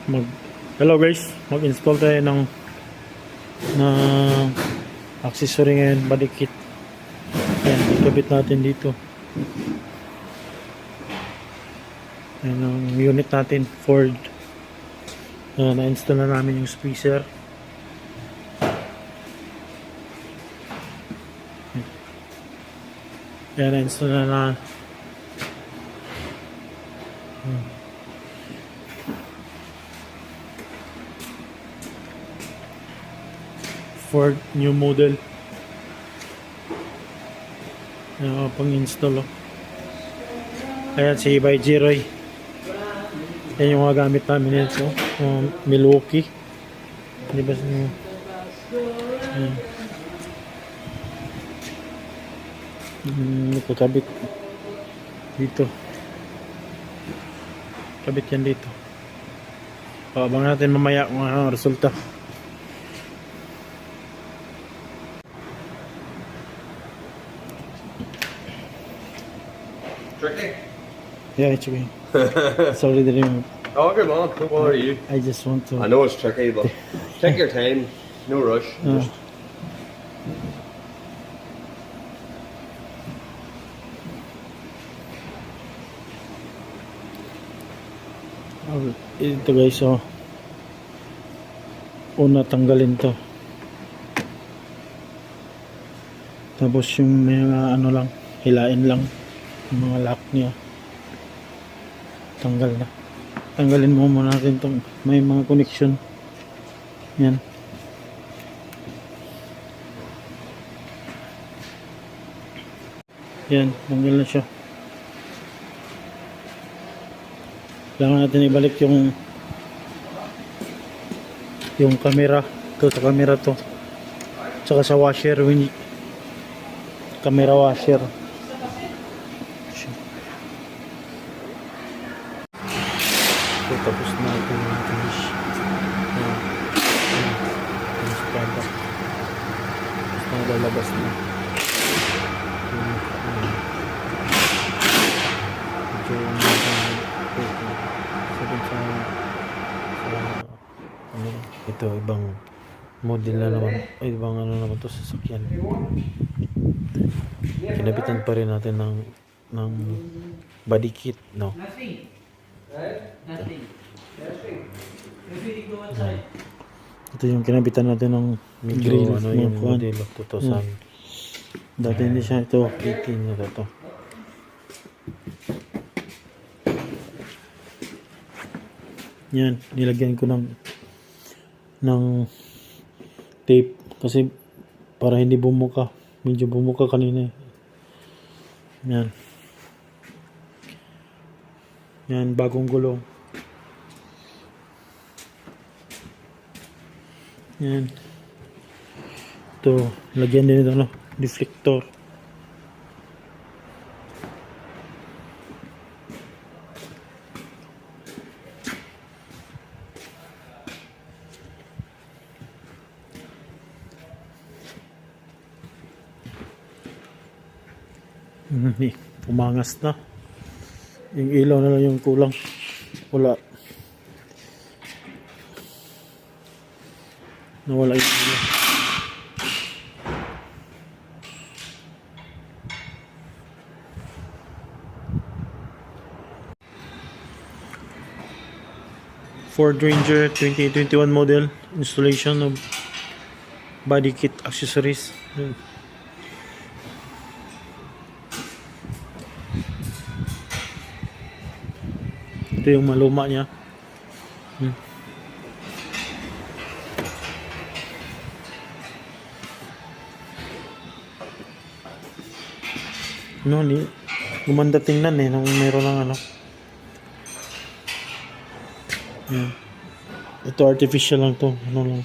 Hello guys, mag-install tayo ng accessory ngayon, body kit. Yan, ikabit natin dito. Yan ang unit natin, Ford. Na-install na namin yung spacer. Yan, na-install na. Ford new model. Pang-install. Ayan si by Jiroy. Yan yung mga gamit namin nito. Milwaukee. Di ba? Nakakabit dito. Kabit yan dito. Abangan natin mamaya kung ano resulta. Tricky? Yeah, it's okay. Sorry that I'm... Oh, good man. Don't worry you. I just want to... I know it's tricky, but take your time. No rush. Just... Ito guys, so una tanggalin to, tapos yung mga ano lang, hilain lang yung mga lock niya, tanggal na. Tanggalin mo muna natin tong may mga connection. Yan, yan, tanggal na siya. Kailangan natin ibalik yung camera to, sa camera to, tsaka sa washer, camera washer. So, tapos na ito yung finish. Finish product. Tapos na lalabas na. Ito ibang model na naman, ibang ano naman to, sasakyan. Kinabitan pa rin natin ng body kit, no? Ito yung kinabitan natin ng grill, ano yung model of 2000. Dati hindi siya, ito 18 na ito. Yan, nilagyan ko ng tape kasi para hindi bumuka. Medyo bumuka kanina eh. Yan. Yan, bagong gulong. Yan. Ito, lagyan din ito, no? Deflector. Umangas na. Yung ilaw na lang yung kulang. Wala. Nawala yung ilaw. Ford Ranger 2021 model. Installation of body kit accessories. Ito yung maluma niya. No, gumanda tingnan eh nung meron ng ano. Ito artificial lang to, ano lang.